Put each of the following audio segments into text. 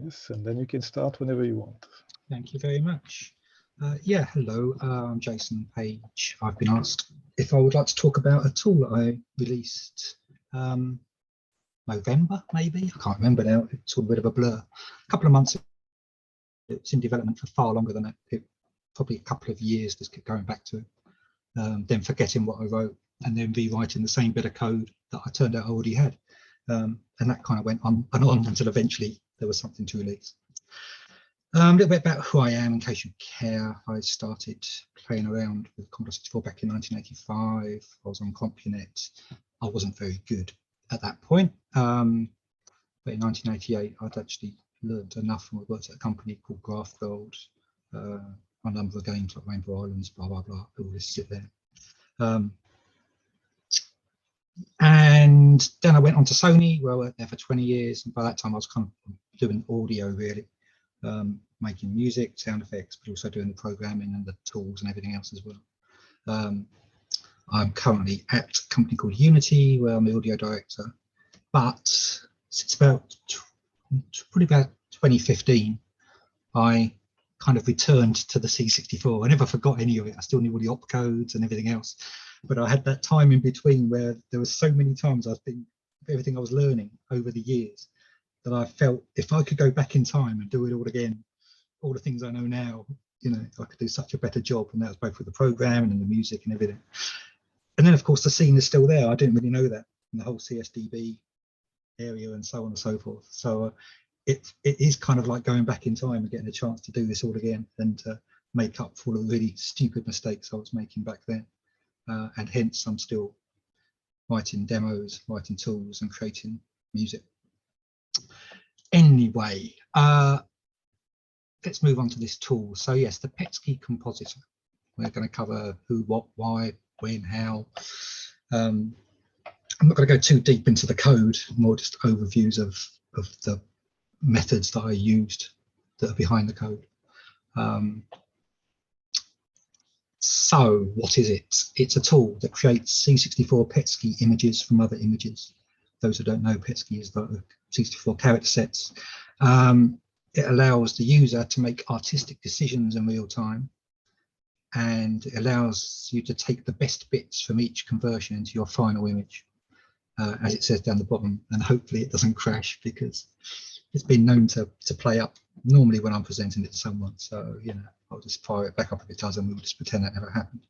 Yes, and then you can start whenever you want. Thank you very much. Yeah, hello, I'm Jason Page. I've been asked if I would like to talk about a tool that I released November, maybe? I can't remember now, it's all a bit of a blur. A couple of months ago. It's in development for far longer than that, probably a couple of years, just kept going back to it, then forgetting what I wrote and then rewriting the same bit of code that I turned out I already had. And that kind of went on and on until eventually there was something to release. A little bit about who I am in case you care. I started playing around with Commodore 64 back in 1985. I was on CompuNet. I wasn't very good at that point, but in 1988 I'd actually learned enough and I worked at a company called GraphGold, a number of games like Rainbow Islands, blah blah blah, all this shit there. And then I went on to Sony, where I worked there for 20 years, and by that time I was kind of doing audio really, making music, sound effects, but also doing the programming and the tools and everything else as well. I'm currently at a company called Unity, where I'm the audio director, but since about 2015 I kind of returned to the C64. I never forgot any of it. I still knew all the opcodes and everything else, but I had that time in between where there was so many times I think everything I was learning over the years that I felt if I could go back in time and do it all again, all the things I know now, you know, I could do such a better job. And that was both with the programming and the music and everything. And then of course the scene is still there. I didn't really know that, in the whole CSDB area and so on and so forth. So it is kind of like going back in time and getting a chance to do this all again and to make up for all the really stupid mistakes I was making back then. And hence I'm still writing demos, writing tools and creating music. Anyway, let's move on to this tool. So yes, the PETSCII compositor. We're going to cover who, what, why, when, how. I'm not going to go too deep into the code, more just overviews of the methods that I used that are behind the code. So what is it? It's a tool that creates C64 PETSCII images from other images. Those who don't know, PETSCII is the 64 character sets. It allows the user to make artistic decisions in real time, and it allows you to take the best bits from each conversion into your final image, as it says down the bottom, and hopefully it doesn't crash, because it's been known to play up normally when I'm presenting it to someone. So, you know, I'll just fire it back up if it does and we'll just pretend that never happened.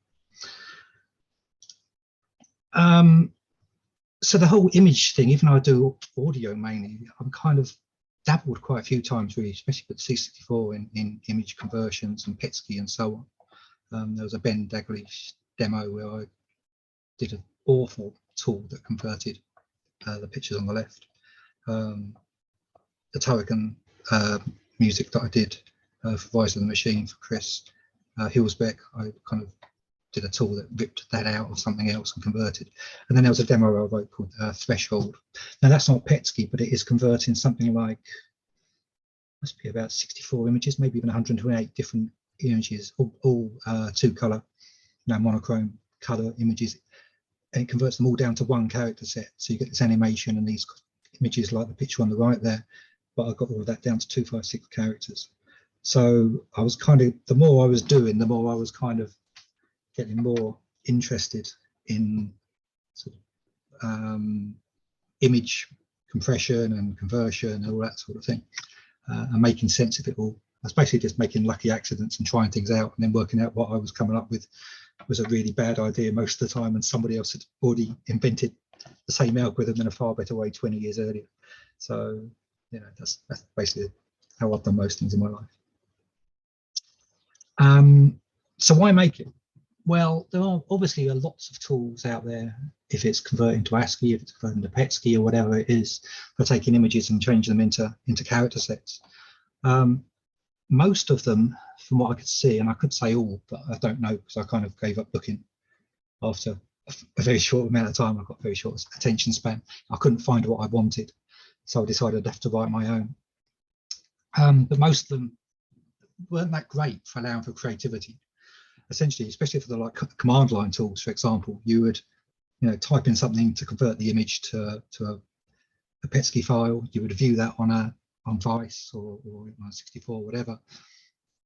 So the whole image thing, even though I do audio mainly, I'm kind of dabbled quite a few times really, especially with C64 in image conversions and PETSCII and so on. There was a Ben Daglish demo where I did an awful tool that converted the pictures on the left. The Turrican music that I did for Rise of the Machine for Chris Hillsbeck, I kind of did a tool that ripped that out of something else and converted. And then there was a demo I wrote called Threshold. Now that's not PETSCII, but it is converting something like, must be about 64 images, maybe even 128 different images, all two color, monochrome color images, and it converts them all down to one character set. So you get this animation and these images like the picture on the right there, but I got all of that down to 256 characters. So I was kind of, the more I was doing, the more I was kind of getting more interested in sort of image compression and conversion and all that sort of thing, and making sense of it all. I was basically just making lucky accidents and trying things out and then working out what I was coming up with was a really bad idea most of the time, and somebody else had already invented the same algorithm in a far better way 20 years earlier. So, you know, that's basically how I've done most things in my life. So why make it? Well, there are obviously lots of tools out there, if it's converting to ASCII, if it's converting to PETSCII or whatever it is, for taking images and changing them into character sets. Most of them, from what I could see, and I could say all, but I don't know because I kind of gave up looking after a very short amount of time. I've got a very short attention span. I couldn't find what I wanted, so I decided I'd have to write my own. But most of them weren't that great for allowing for creativity. Essentially, especially for the like command line tools, for example, you would, you know, type in something to convert the image to a PETSCII file. You would view that on on Vice or 64, whatever.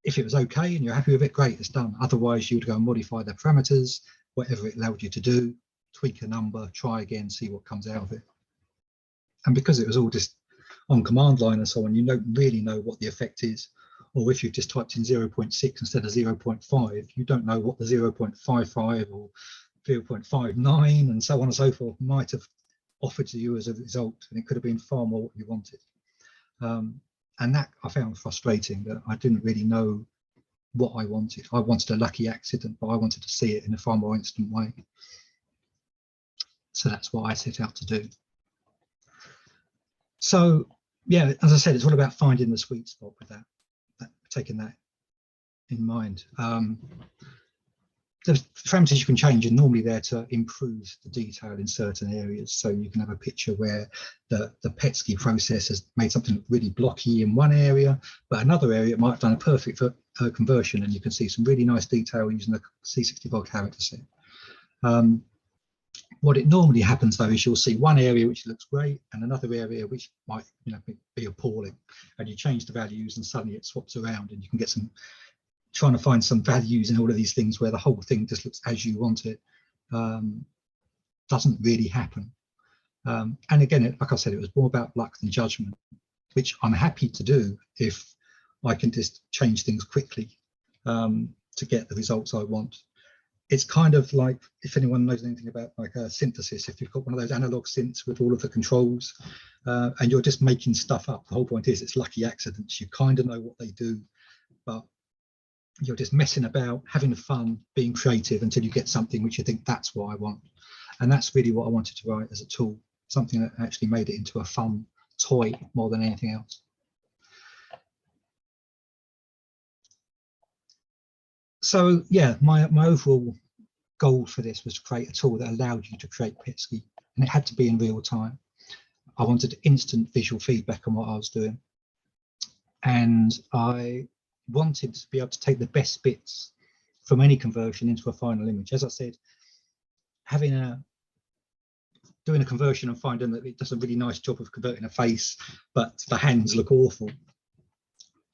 If it was okay and you're happy with it, great, it's done. Otherwise, you'd go and modify the parameters, whatever it allowed you to do, tweak a number, try again, see what comes out of it. And because it was all just on command line and so on, you don't really know what the effect is. Or if you've just typed in 0.6 instead of 0.5, you don't know what the 0.55 or 0.59 and so on and so forth might have offered to you as a result, and it could have been far more what you wanted. And that I found frustrating, that I didn't really know what I wanted. I wanted a lucky accident, but I wanted to see it in a far more instant way. So that's what I set out to do. So yeah, as I said, it's all about finding the sweet spot with that, taking that in mind. The parameters you can change are normally there to improve the detail in certain areas. So you can have a picture where the PETSCII process has made something really blocky in one area, but another area it might have done a perfect conversion, and you can see some really nice detail using the C64 character set. What it normally happens though is you'll see one area which looks great and another area which might be appalling, and you change the values and suddenly it swaps around, and you can get some trying to find some values in all of these things where the whole thing just looks as you want it. Doesn't really happen. And again, like I said, it was more about luck than judgment, which I'm happy to do if I can just change things quickly to get the results I want. It's kind of like, if anyone knows anything about like a synthesis, if you've got one of those analog synths with all of the controls and you're just making stuff up, the whole point is it's lucky accidents. You kind of know what they do, but you're just messing about, having fun, being creative until you get something which you think that's what I want. And that's really what I wanted to write as a tool, something that actually made it into a fun toy more than anything else. So yeah, my overall goal for this was to create a tool that allowed you to create PETSCII, and it had to be in real time. I wanted instant visual feedback on what I was doing, and I wanted to be able to take the best bits from any conversion into a final image. As I said, doing a conversion and finding that it does a really nice job of converting a face, but the hands look awful,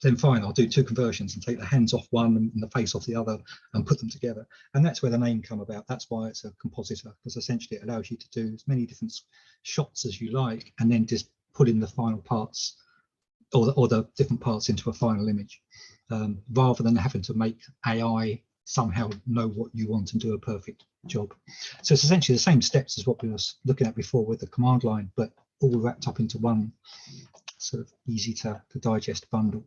then fine, I'll do two conversions and take the hands off one and the face off the other and put them together. And that's where the name come about. That's why it's a compositor, because essentially it allows you to do as many different shots as you like and then just put in the final parts or the different parts into a final image, rather than having to make AI somehow know what you want and do a perfect job. So it's essentially the same steps as what we were looking at before with the command line, but all wrapped up into one sort of easy to digest bundle.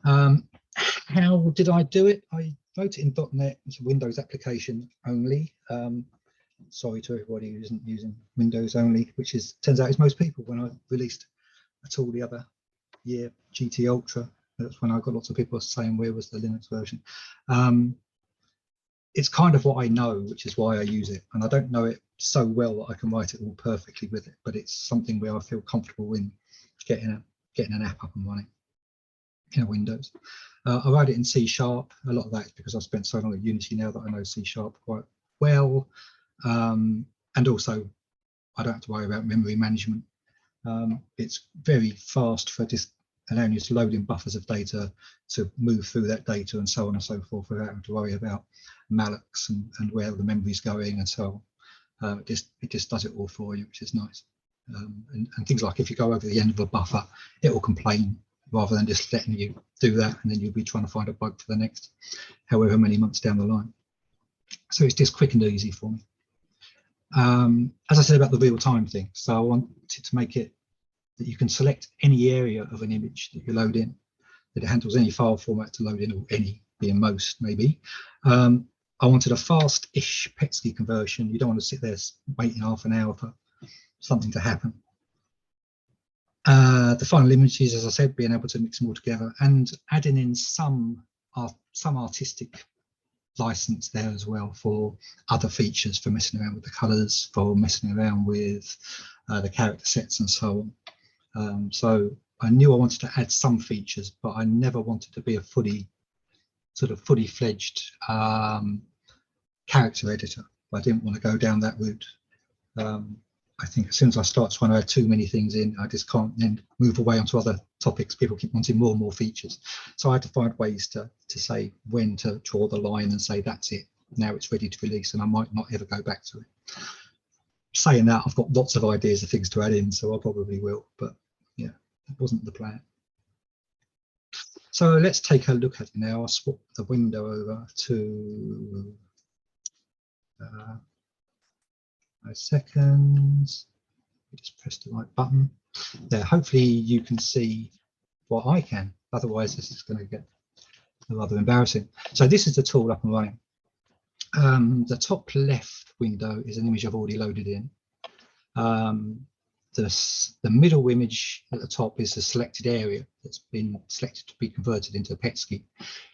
How did I do it? I wrote it in .NET. It's a Windows application only. Sorry to everybody who isn't using Windows only, which turns out is most people. When I released a tool the other year, GT Ultra, that's when I got lots of people saying where was the Linux version. It's kind of what I know, which is why I use it, and I don't know it so well that I can write it all perfectly with it, but it's something where I feel comfortable in getting an app up and running in Windows. I write it in C#. A lot of that is because I've spent so long at Unity now that I know C# quite well, and also I don't have to worry about memory management. It's very fast for just allowing you to load in buffers of data, to move through that data and so on and so forth without having to worry about mallocs and where the memory is going and so on. It just does it all for you, which is nice. And things like if you go over the end of a buffer, it will complain rather than just letting you do that, and then you'll be trying to find a bug for the next however many months down the line. So it's just quick and easy for me. As I said about the real-time thing, so I wanted to make it that you can select any area of an image that you load in, that it handles any file format to load in, or any being most maybe. I wanted a fast-ish PETSCII conversion. You don't want to sit there waiting half an hour for something to happen. The final images, as I said, being able to mix them all together and adding in some artistic license there as well for other features, for messing around with the colors, for messing around with the character sets and so on. So I knew I wanted to add some features, but I never wanted to be a fully fledged character editor. I didn't want to go down that route. I think as soon as I start trying to add too many things in, I just can't then move away onto other topics. People keep wanting more and more features. So I had to find ways to say when to draw the line and say, that's it, now it's ready to release, and I might not ever go back to it. Saying that, I've got lots of ideas of things to add in, so I probably will, but yeah, that wasn't the plan. So let's take a look at it now. I'll swap the window over to 5 seconds. Just press the right button there. Hopefully you can see what I can, otherwise this is going to get rather embarrassing. So this is the tool up and running. The top left window is an image I've already loaded in. The middle image at the top is the selected area that's been selected to be converted into a PETSCII.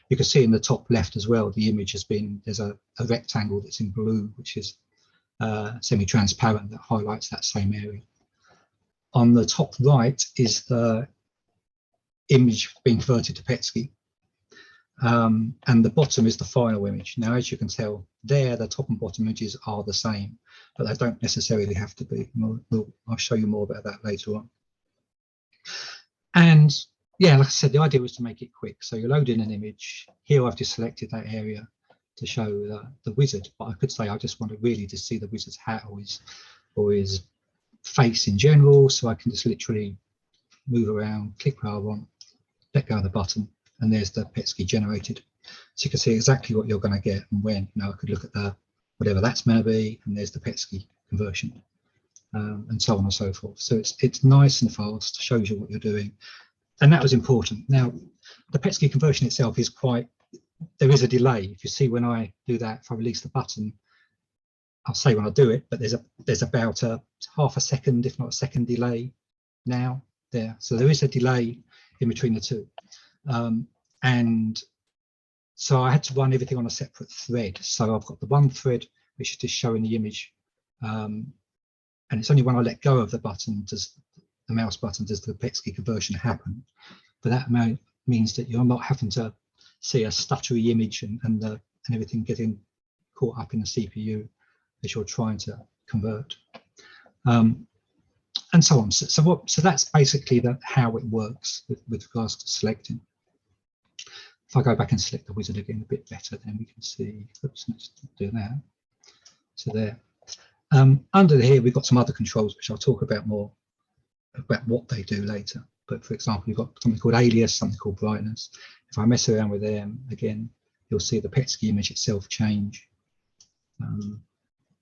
You can see in the top left as well, the image has been, there's a rectangle that's in blue, which is semi-transparent, that highlights that same area. On the top right is the image being converted to PETSCII. And the bottom is the final image. Now, as you can tell there, the top and bottom images are the same, but they don't necessarily have to be. I'll show you more about that later on. And yeah, like I said, the idea was to make it quick. So you load in an image. Here I've just selected that area to show the wizard, but I could say I just want to really just see the wizard's hat or his face in general. So I can just literally move around, click where I want, let go of the button, and there's the PETSCII generated. So you can see exactly what you're going to get and when. You know, I could look at the whatever that's going to be, and there's the PETSCII conversion, and so on and so forth. So it's nice and fast, shows you what you're doing, and that was important. Now, the PETSCII conversion itself is quite. There is a delay. If you see when I do that, if I release the button, I'll say when I do it, but there's about a half a second, if not a second delay now there. So there is a delay in between the two. And so I had to run everything on a separate thread. So I've got the one thread which is just showing the image, and it's only when I let go of the button, does the mouse button, does the PETSCII conversion happen. But that means that you're not having to see a stuttery image and everything getting caught up in the CPU as you're trying to convert, and so on. So that's basically how it works with regards to selecting. If I go back and select the wizard again a bit better, then we can see, oops, let's do that. So there. Under here, we've got some other controls, which I'll talk about more about what they do later. But for example, you've got something called alias, something called brightness. If I mess around with them again, you'll see the PETSCII image itself change.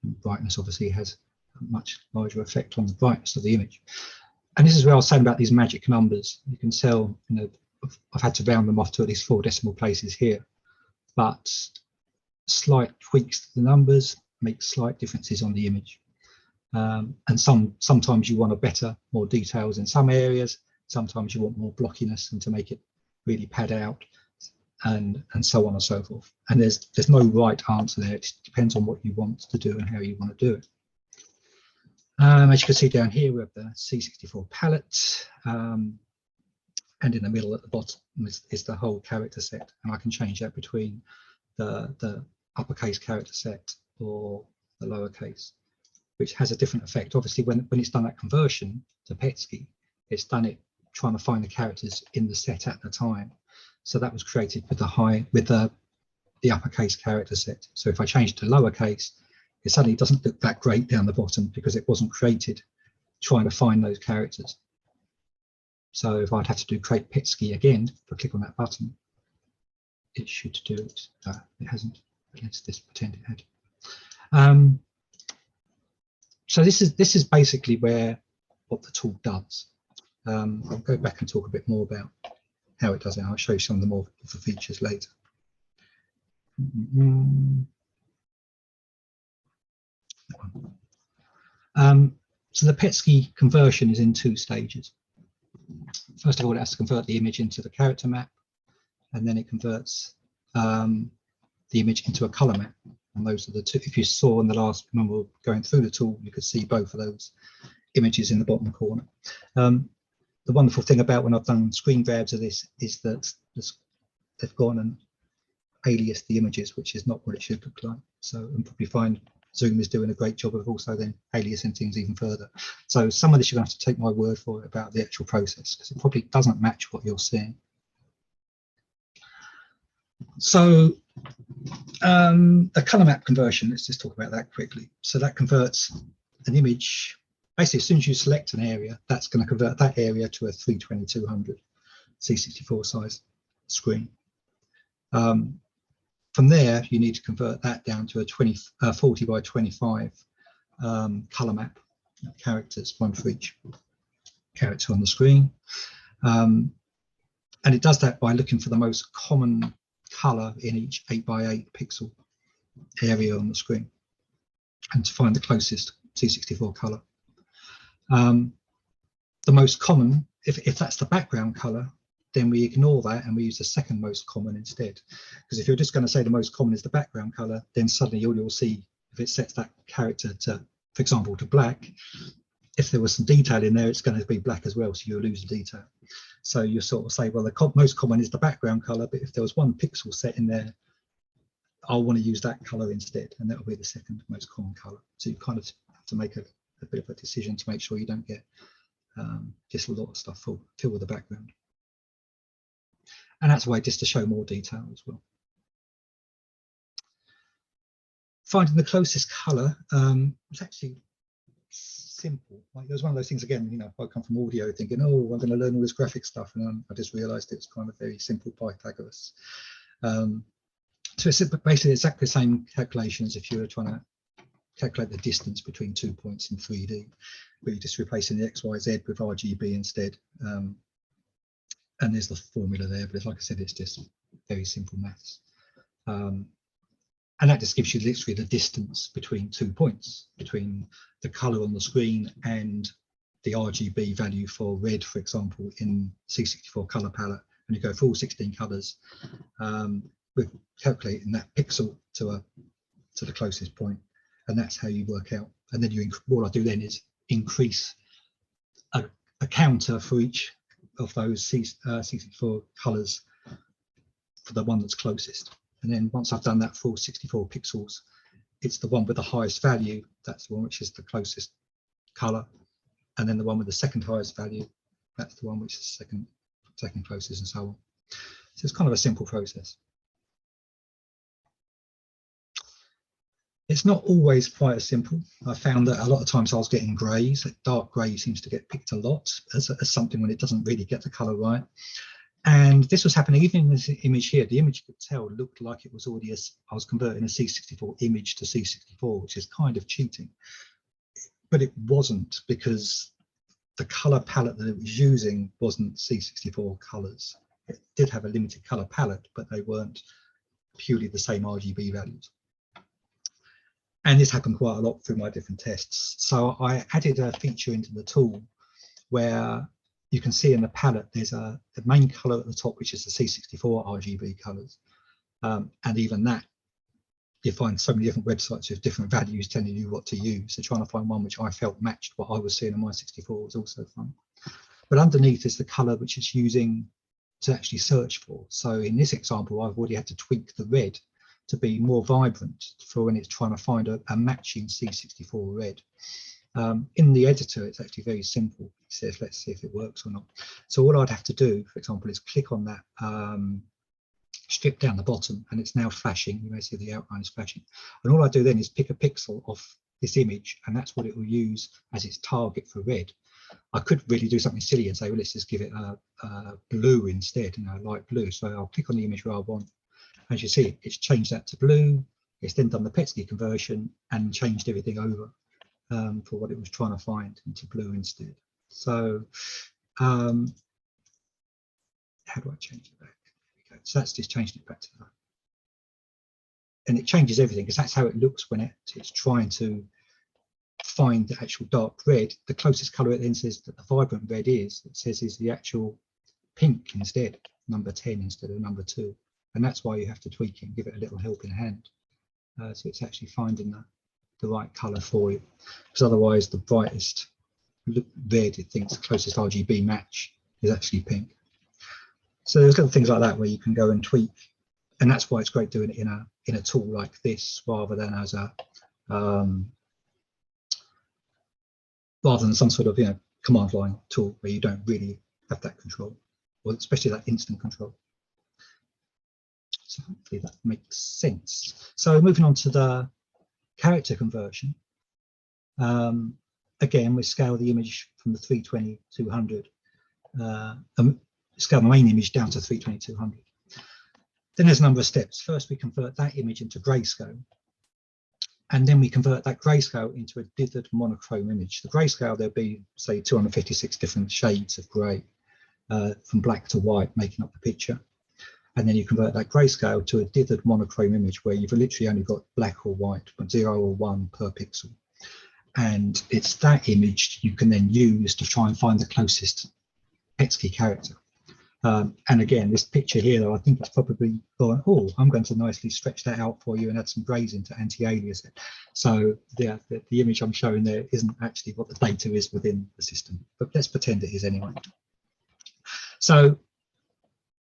Brightness obviously has a much larger effect on the brightness of the image. And this is where I was saying about these magic numbers. You can tell, you know, I've had to round them off to at least 4 decimal places here, but slight tweaks to the numbers make slight differences on the image. And sometimes you want more details in some areas. Sometimes you want more blockiness and to make it really pad out, and so on and so forth. And there's no right answer there. It depends on what you want to do and how you want to do it. As you can see down here, we have the C64 palette, and in the middle at the bottom is the whole character set, and I can change that between the uppercase character set or the lowercase, which has a different effect. Obviously, when it's done that conversion to PETSCII, it's done it trying to find the characters in the set at the time. So that was created with the uppercase character set. So if I change it to lowercase, it suddenly doesn't look that great down the bottom because it wasn't created trying to find those characters. So if I'd have to do create PETSCII again, if I click on that button, it should do it. It hasn't. Let's just pretend it had. So this is basically what the tool does. I'll go back and talk a bit more about how it does it. I'll show you some of the more of the features later. So the PETSCII conversion is in 2 stages. First of all, it has to convert the image into the character map, and then it converts the image into a color map. And those are the 2. If you saw in the last, when we were going through the tool, you could see both of those images in the bottom corner. The wonderful thing about when I've done screen grabs of this is that they've gone and aliased the images, which is not what it should look like. So, and probably find Zoom is doing a great job of also then aliasing things even further. So some of this you're going to have to take my word for it about the actual process, because it probably doesn't match what you're seeing. So the color map conversion, let's just talk about that quickly. So that converts an image. Basically, as soon as you select an area, that's going to convert that area to a 320-200 C64 size screen. From there, you need to convert that down to a 40 by 25 color map, characters, one for each character on the screen. And it does that by looking for the most common color in each 8 by 8 pixel area on the screen, and to find the closest C64 color. The most common, if that's the background color, then we ignore that and we use the second most common instead. Because if you're just going to say the most common is the background color, then suddenly you'll see, if it sets that character to, for example, to black, if there was some detail in there, it's going to be black as well, so you'll lose the detail. So you sort of say, well, the most common is the background color, but if there was one pixel set in there, I'll want to use that color instead, and that will be the second most common color. So you kind of have to make a bit of a decision to make sure you don't get just a lot of stuff fill with the background. And that's a way just to show more detail as well. Finding the closest color was actually simple. Like, it was one of those things, again, you know, I come from audio thinking, oh, I'm going to learn all this graphic stuff, and I just realized it's kind of very simple Pythagoras. So it's basically exactly the same calculation as if you were trying to calculate the distance between 2 points in 3D, but you're just replacing the X, Y, Z with RGB instead. And there's the formula there, but like I said, it's just very simple maths. And that just gives you literally the distance between 2 points, between the color on the screen and the RGB value for red, for example, in C64 color palette. And you go for all 16 colors, with calculating that pixel to the closest point, and that's how you work out. And then all I do then is increase a counter for each of those C64 colors for the one that's closest. And then once I've done that for 64 pixels, it's the one with the highest value, that's the one which is the closest color, and then the one with the second highest value, that's the one which is second closest, and so on. So it's kind of a simple process. It's not always quite as simple. I found that a lot of times I was getting greys. Dark grey seems to get picked a lot as something when it doesn't really get the color right. And this was happening even in this image here. The image you could tell looked like it was already I was converting a C64 image to C64, which is kind of cheating. But it wasn't, because the color palette that it was using wasn't C64 colors. It did have a limited color palette, but they weren't purely the same RGB values. And this happened quite a lot through my different tests. So I added a feature into the tool where you can see in the palette, there's the main color at the top, which is the C64 RGB colors. And even that, you find so many different websites with different values telling you what to use. So trying to find one which I felt matched what I was seeing on my 64 was also fun. But underneath is the color which it's using to actually search for. So in this example, I've already had to tweak the red to be more vibrant for when it's trying to find a matching C64 red. In the editor, it's actually very simple. It says, let's see if it works or not. So all I'd have to do, for example, is click on that strip down the bottom, and it's now flashing. You may see the outline is flashing. And all I do then is pick a pixel off this image, and that's what it will use as its target for red. I could really do something silly and say, well, let's just give it a blue instead, light blue. So I'll click on the image where I want. As you see, it's changed that to blue. It's then done the PETSCII conversion and changed everything over for what it was trying to find into blue instead. So how do I change it back? There we go. So that's just changed it back to that. And it changes everything, because that's how it looks when it's trying to find the actual dark red. The closest color it then says that the vibrant red is, it says is the actual pink instead, number 10 instead of number 2. And that's why you have to tweak it and give it a little helping hand. So it's actually finding the right color for you, because otherwise the brightest red, it thinks the closest RGB match is actually pink. So there's little things like that where you can go and tweak, and that's why it's great doing it in a tool like this rather than as a rather than some sort of command line tool where you don't really have that control, or especially that instant control. So hopefully that makes sense. So moving on to the character conversion. Again, we scale the image from the 320-200, scale the main image down to 320-200. Then there's a number of steps. First, we convert that image into grayscale. And then we convert that grayscale into a dithered monochrome image. The grayscale, there'll be, say, 256 different shades of grey, from black to white, making up the picture. And then you convert that grayscale to a dithered monochrome image where you've literally only got black or white, but 0 or 1 per pixel. And it's that image you can then use to try and find the closest PETSCII character. And again, this picture here, though, I think it's probably gone, oh, I'm going to nicely stretch that out for you and add some grays into anti-alias it. So the image I'm showing there isn't actually what the data is within the system, but let's pretend it is anyway. So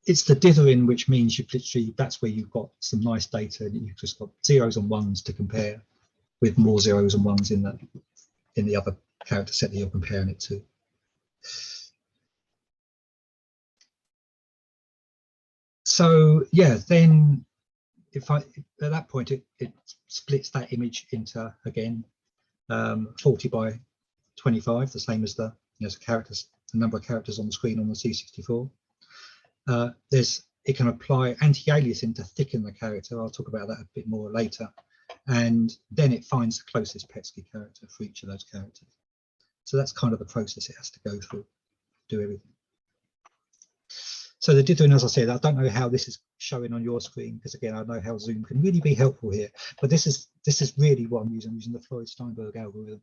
it's the dithering, which means you've literally, that's where you've got some nice data and you've just got zeros and ones to compare with more zeros and ones in the other character set that you're comparing it to. So yeah, then at that point it splits that image into, again, 40 by 25, the same as the characters, the number of characters on the screen on the C64. It can apply anti-aliasing to thicken the character. I'll talk about that a bit more later. And then it finds the closest PETSCII character for each of those characters. So that's kind of the process it has to go through, do everything. So the dithering, as I said, I don't know how this is showing on your screen, because again, I know how Zoom can really be helpful here. But this is really what I'm using. I'm using the Floyd-Steinberg algorithm.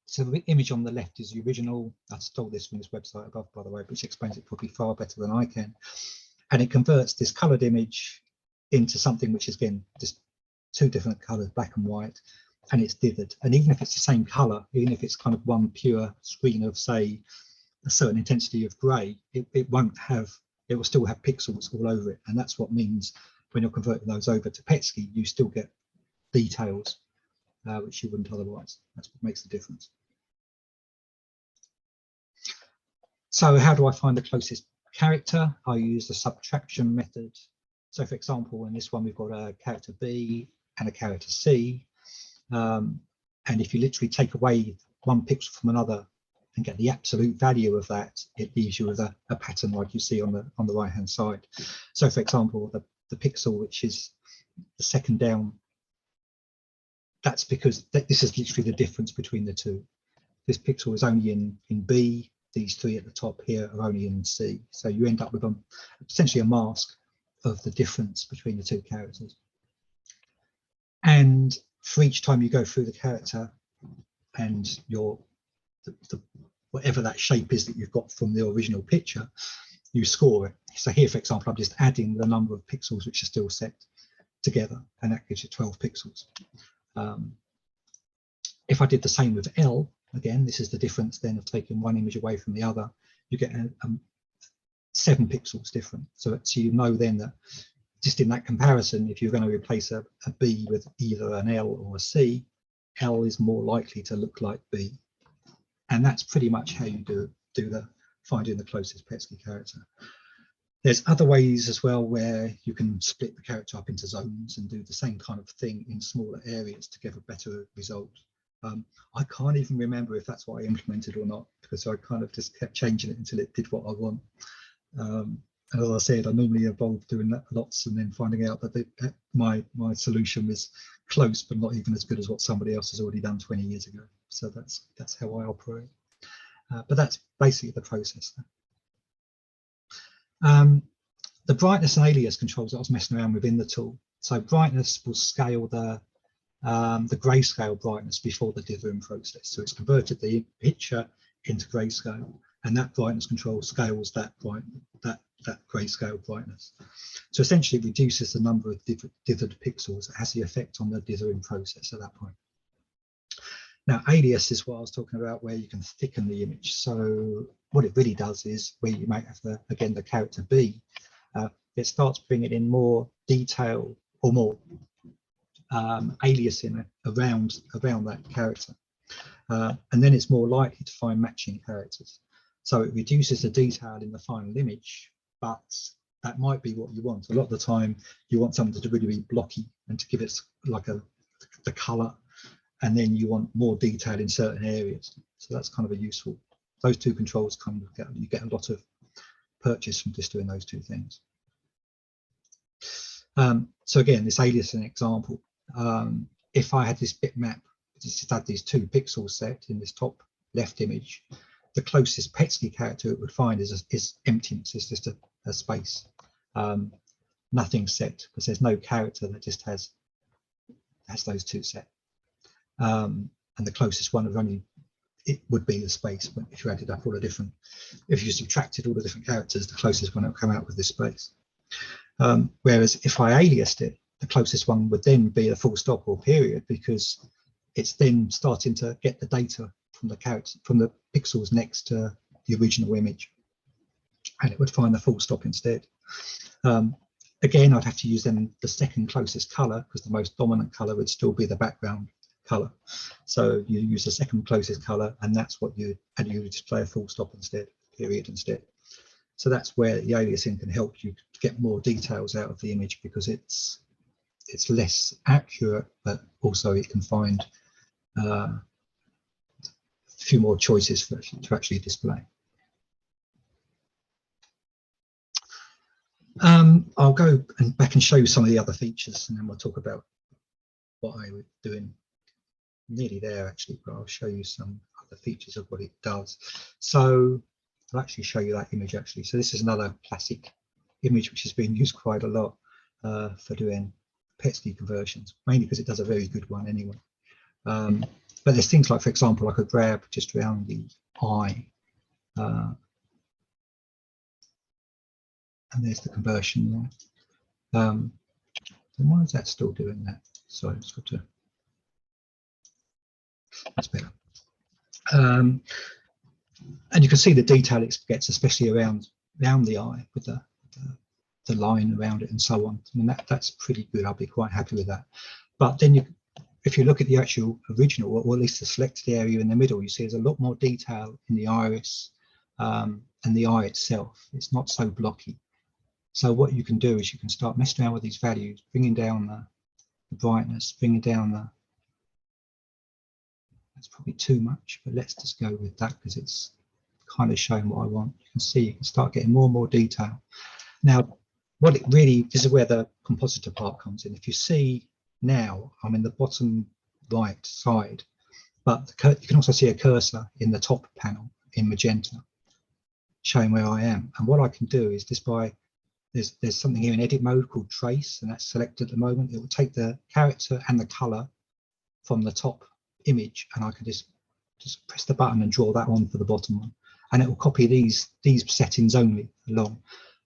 So the image on the left is the original. I stole this from this website above, by the way, which explains it probably far better than I can. And it converts this coloured image into something which is, again, just two different colours, black and white, and it's dithered. And even if it's the same colour, even if it's kind of one pure screen of, say, a certain intensity of grey, it will still have pixels all over it. And that's what means when you're converting those over to PETSCII, you still get details which you wouldn't otherwise. That's what makes the difference. So how do I find the closest character? I use the subtraction method. So for example, in this one, we've got a character B and a character C. And if you literally take away one pixel from another and get the absolute value of that, it leaves you with a pattern like you see on the right hand side. So for example, the pixel which is the second down, that's because this is literally the difference between the two. This pixel is only in B, these three at the top here are only in C. So you end up with essentially a mask of the difference between the two characters. And for each time you go through the character and whatever that shape is that you've got from the original picture, you score it. So here, for example, I'm just adding the number of pixels which are still set together, and that gives you 12 pixels. If I did the same with L, again, this is the difference then of taking one image away from the other, you get 7 pixels different. So you know then that just in that comparison, if you're going to replace a B with either an L or a C, L is more likely to look like B. And that's pretty much how you do the finding the closest PETSCII character. There's other ways as well where you can split the character up into zones and do the same kind of thing in smaller areas to get a better result. I can't even remember if that's what I implemented or not, because I kind of just kept changing it until it did what I want. And as I said, I normally evolve doing that lots and then finding out that my solution was close, but not even as good as what somebody else has already done 20 years ago. So that's how I operate. But that's basically the process. The brightness and alias controls that I was messing around with in the tool. So brightness will scale the grayscale brightness before the dithering process. So it's converted the picture into grayscale, and that brightness control scales that grayscale brightness. So essentially it reduces the number of dithered pixels. It has the effect on the dithering process at that point. Now, alias is what I was talking about, where you can thicken the image. So what it really does is where you might have the character B, it starts bringing in more detail or more aliasing around that character. And then it's more likely to find matching characters. So it reduces the detail in the final image, but that might be what you want. A lot of the time you want something to really be blocky and to give it like the color, and then you want more detail in certain areas. So that's kind of a useful, those two controls kind of you get a lot of purchase from just doing those two things. So again, this aliasing example, if I had this bitmap, just had these 2 pixels set in this top left image, the closest PETSCII character it would find is emptiness. It's just a space, nothing set, because there's no character that just has those 2 set. And the closest one would be the space. But if you added up all the different, if you subtracted all the different characters, the closest one will come out with this space. Whereas if I aliased it, the closest one would then be a full stop or period, because it's then starting to get the data from the character, from the pixels next to the original image, and it would find the full stop instead. Again, I'd have to use then the second closest color, because the most dominant color would still be the background color. So you use the second closest color, and that's what you display a full stop instead, period instead. So that's where the aliasing can help you get more details out of the image, because it's less accurate, but also it can find a few more choices to actually display. I'll go back and show you some of the other features, and then we'll talk about what I was doing. Nearly there actually, but I'll show you some other features of what it does. So I'll actually show you that image actually. So this is another classic image which has been used quite a lot for doing PETSCII conversions, mainly because it does a very good one anyway. But there's things like, for example, I could grab just around the eye, and there's the conversion there. Then why is that still doing that? Sorry, it's got to. That's better. And you can see the detail it gets, especially around the eye with the line around it and so on. I mean, that's pretty good. I'll be quite happy with that. But then if you look at the actual original, or at least the selected area in the middle, you see there's a lot more detail in the iris and the eye itself. It's not so blocky. So what you can do is you can start messing around with these values, bringing down the brightness, bringing down the, that's probably too much, but let's just go with that because it's kind of showing what I want. You can see you can start getting more and more detail. Now, what it really, this is where the compositor part comes in. If you see now, I'm in the bottom right side, but you can also see a cursor in the top panel in magenta showing where I am. And what I can do is just there's something here in edit mode called trace, and that's selected at the moment. It will take the character and the color from the top image, and I can just press the button and draw that on for the bottom one, and it will copy these settings only along.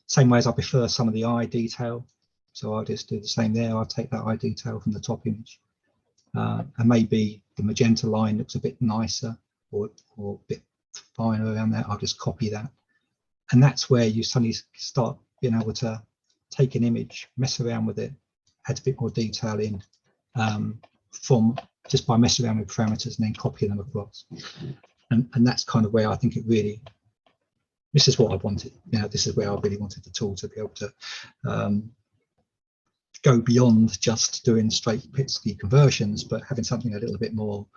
Same way as I prefer some of the eye detail, so I'll just do the same there. I'll take that eye detail from the top image, and maybe the magenta line looks a bit nicer or a bit finer around there. I'll just copy that, and that's where you suddenly start being able to take an image, mess around with it, add a bit more detail in from just by messing around with parameters and then copying them across. And that's kind of where I think it really, this is what I wanted. You know, this is where I really wanted the tool to be able to go beyond just doing straight PETSCII conversions, but having something a little bit more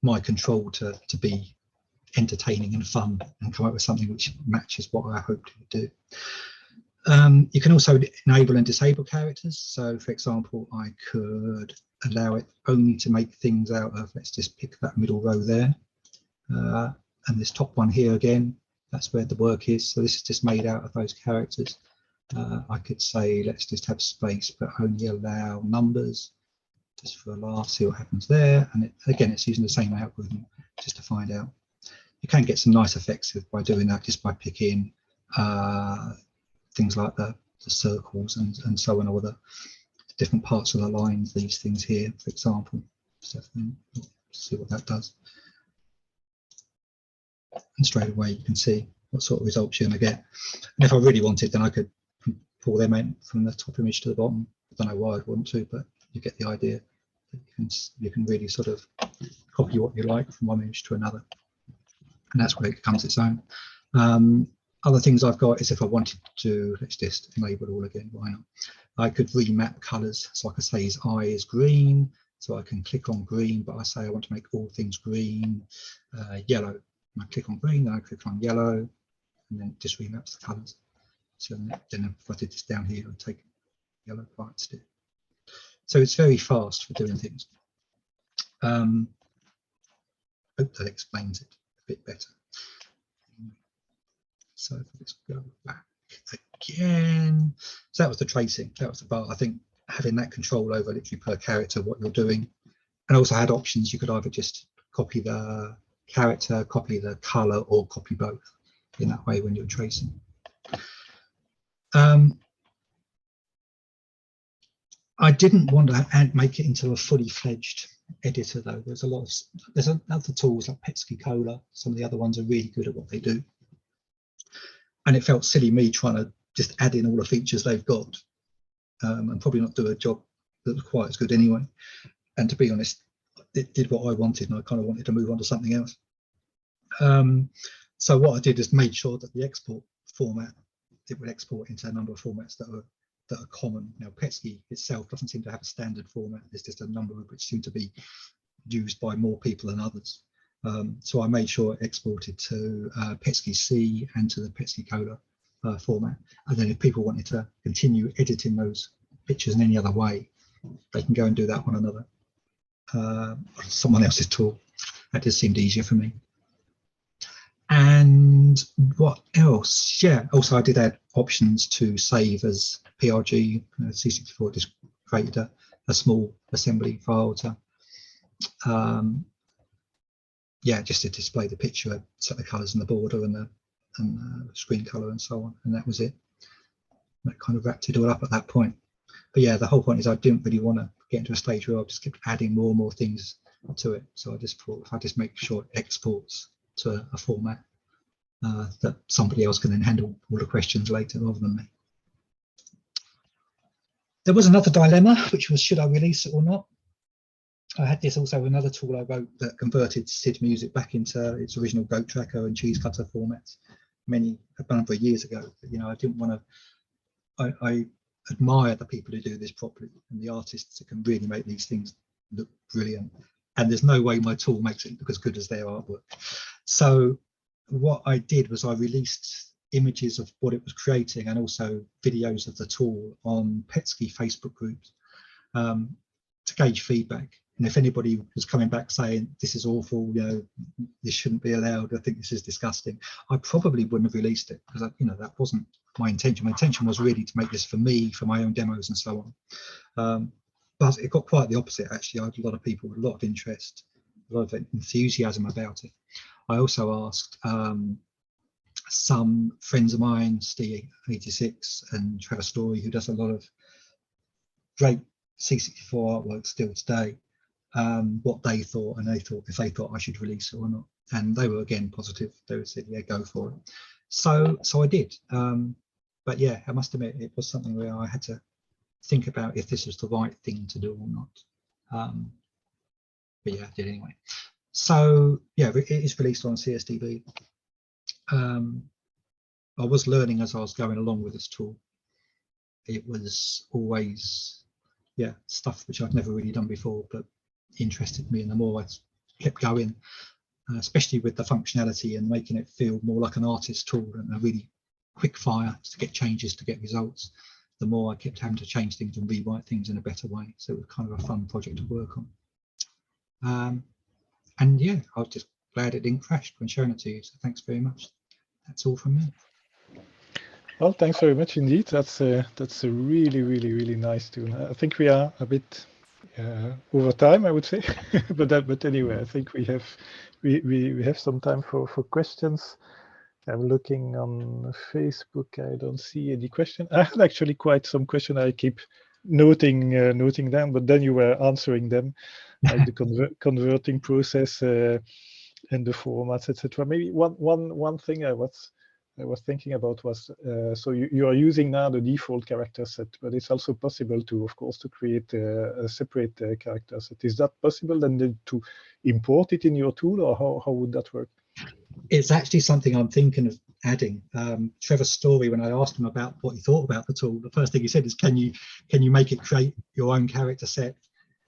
my control to be entertaining and fun and come up with something which matches what I hoped it would do. You can also enable and disable characters. So for example, I could allow it only to make things out of, let's just pick that middle row there, and this top one here again, that's where the work is. So this is just made out of those characters. I could say let's just have space but only allow numbers, just for a laugh, see what happens there. And again, it's using the same algorithm just to find out. You can get some nice effects by doing that, just by picking things like the circles and so on, or the different parts of the lines, these things here, for example. So see what that does. And straight away you can see what sort of results you're going to get. And if I really wanted, then I could pull them in from the top image to the bottom. I don't know why I'd want to, but you get the idea. You can really sort of copy what you like from one image to another, and that's where it becomes its own. Other things I've got is if I wanted to, let's just enable it all again, why not? I could remap colors, so I could say his eye is green, so I can click on green, but I say I want to make all things green, yellow. I click on green, then I click on yellow, and then it just remaps the colors. So then if I did this down here, I'd take yellow parts there. So it's very fast for doing things. Hope that explains it a bit better. So let's go back again. So that was the tracing. That was the part. I think having that control over literally per character what you're doing, and also had options. You could either just copy the character, copy the color, or copy both. In that way, when you're tracing. I didn't want to make it into a fully fledged editor though. There's other tools like PETSCII, some of the other ones are really good at what they do. And it felt silly me trying to just add in all the features they've got and probably not do a job that was quite as good anyway. And to be honest, it did what I wanted and I kind of wanted to move on to something else. So what I did is made sure that the export format, it would export into a number of formats that are common. Now PETSCII itself doesn't seem to have a standard format. There's just a number of which seem to be used by more people than others. So I made sure it exported to PETSCII and to the PETSCII format. And then if people wanted to continue editing those pictures in any other way, they can go and do that on another someone else's tool. That just seemed easier for me. And what else? Yeah, also I did add options to save as PRG. C64 just created a small assembly file to yeah, just to display the picture, set the colors in the border and the screen color and so on, and that was it. That kind of wrapped it all up at that point. But yeah, the whole point is I didn't really want to get into a stage where I just kept adding more and more things to it. So I just thought if I just make sure it exports to a format that somebody else can then handle all the questions later rather than me. There was another dilemma, which was should I release it or not? I had this also another tool I wrote that converted SID music back into its original goat tracker and cheese cutter formats a number of years ago. But, you know, I didn't want to. I admire the people who do this properly and the artists that can really make these things look brilliant. And there's no way my tool makes it look as good as their artwork. So what I did was I released images of what it was creating and also videos of the tool on PETSCII Facebook groups to gauge feedback. And if anybody was coming back saying this is awful, you know, this shouldn't be allowed, I think this is disgusting, I probably wouldn't have released it because, you know, that wasn't my intention. My intention was really to make this for me, for my own demos and so on. But it got quite the opposite, actually. I had a lot of people with a lot of interest, a lot of enthusiasm about it. I also asked some friends of mine, Steve86 and Trevor Story, who does a lot of great C64 artwork still today, what they thought, and if they thought I should release it or not. And they were again positive. They said, yeah, go for it. So I did. But yeah, I must admit it was something where I had to think about if this was the right thing to do or not. But yeah, I did anyway. So yeah, it is released on CSDB. I was learning as I was going along with this tool. It was always, yeah, stuff which I've never really done before, but interested me, and the more I kept going, especially with the functionality and making it feel more like an artist tool and a really quick fire to get changes, to get results, the more I kept having to change things and rewrite things in a better way. So it was kind of a fun project to work on. And yeah, I was just glad it didn't crash when showing it to you. So thanks very much. That's all from me. Well, thanks very much indeed. That's a really, really, really nice tool. I think we are a bit over time, I would say, but anyway, I think we have some time for questions. I'm looking on Facebook. I don't see any question. I had actually quite some question. I keep noting them, but then you were answering them, like the converting process and the formats, etc. Maybe one thing I was I was thinking about was, so you are using now the default character set, but it's also possible to, of course, to create a separate character set. Is that possible then to import it in your tool, or how would that work? It's actually something I'm thinking of adding. Trevor's story, when I asked him about what he thought about the tool, the first thing he said is, can you make it create your own character set,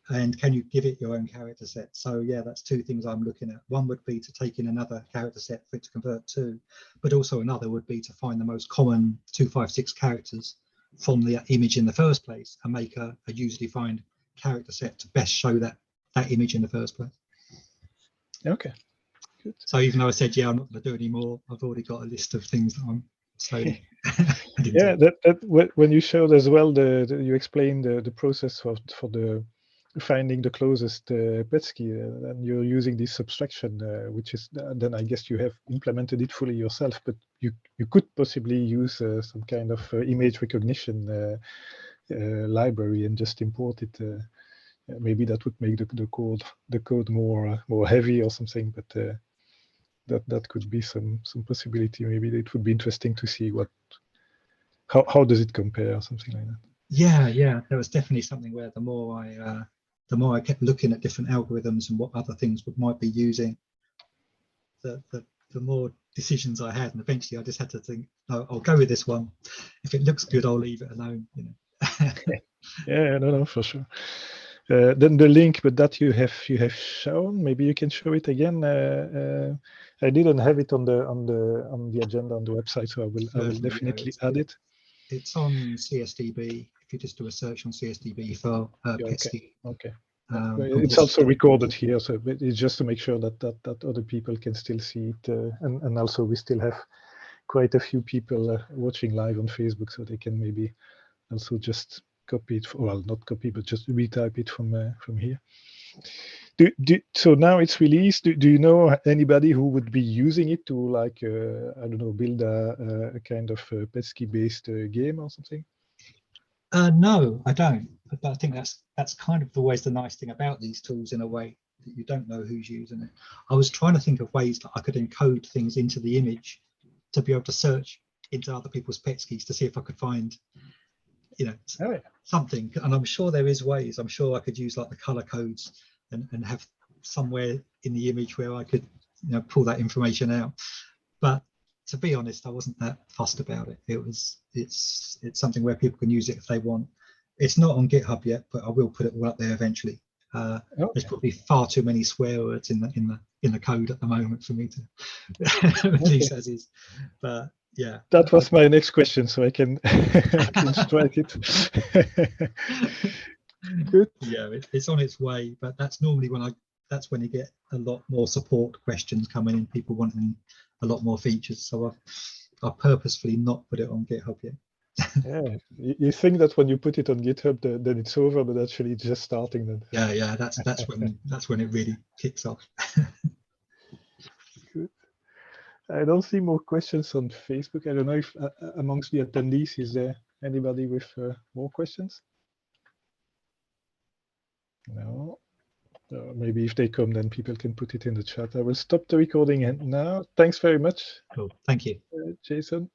and can you give it your own character set? So yeah, that's two things I'm looking at. One would be to take in another character set for it to convert to, but also another would be to find the most common 256 characters from the image in the first place and make a user-defined character set to best show that image in the first place. Okay. Good. So even though I said, yeah, I'm not going to do any more, I've already got a list of things that I'm slowly yeah, when you showed as well, you explained the process for the finding the closest PETSCII, and you're using this subtraction, which is then I guess you have implemented it fully yourself, but you could possibly use some kind of image recognition library and just import it. Maybe that would make the code more heavy or something, but that could be some possibility. Maybe it would be interesting to see how does it compare, or something like that. Yeah, there was definitely something where the more I kept looking at different algorithms and what other things might be using, the more decisions I had, and eventually I just had to think, no, I'll go with this one. If it looks good, I'll leave it alone. Yeah, no, for sure. Then the link, but that you have shown. Maybe you can show it again. I didn't have it on the agenda on the website, so I will definitely add it. It's on CSDB. If you just do a search on CSDB for PETSCII. Okay. It's also recorded here, so it's just to make sure that other people can still see it, and also we still have quite a few people watching live on Facebook, so they can maybe also just copy it. Well, not copy, but just retype it from here. So now it's released. Do you know anybody who would be using it to, like, I don't know, build a kind of PETSCII-based game or something? No, I don't. But I think that's kind of always the nice thing about these tools, in a way, that you don't know who's using it. I was trying to think of ways that I could encode things into the image to be able to search into other people's PETSCIIs to see if I could find, something. And I'm sure there is ways. I'm sure I could use like the color codes and have somewhere in the image where I could, pull that information out. But to be honest, I wasn't that fussed about it. It's something where people can use it if they want. It's not on GitHub yet, but I will put it all up there eventually. There's probably far too many swear words in the code at the moment for me to release as is. But yeah, that was my next question, so I can strike it. Good. Yeah, it's on its way, but that's normally that's when you get a lot more support questions coming in, people wanting a lot more features. So I've purposefully not put it on GitHub yet. Yeah, you think that when you put it on GitHub, then it's over, but actually it's just starting then. Yeah, that's when it really kicks off. Good. I don't see more questions on Facebook. I don't know if amongst the attendees, is there anybody with more questions? No. Maybe if they come, then people can put it in the chat. I will stop the recording now. Thanks very much. Cool. Thank you. Jason.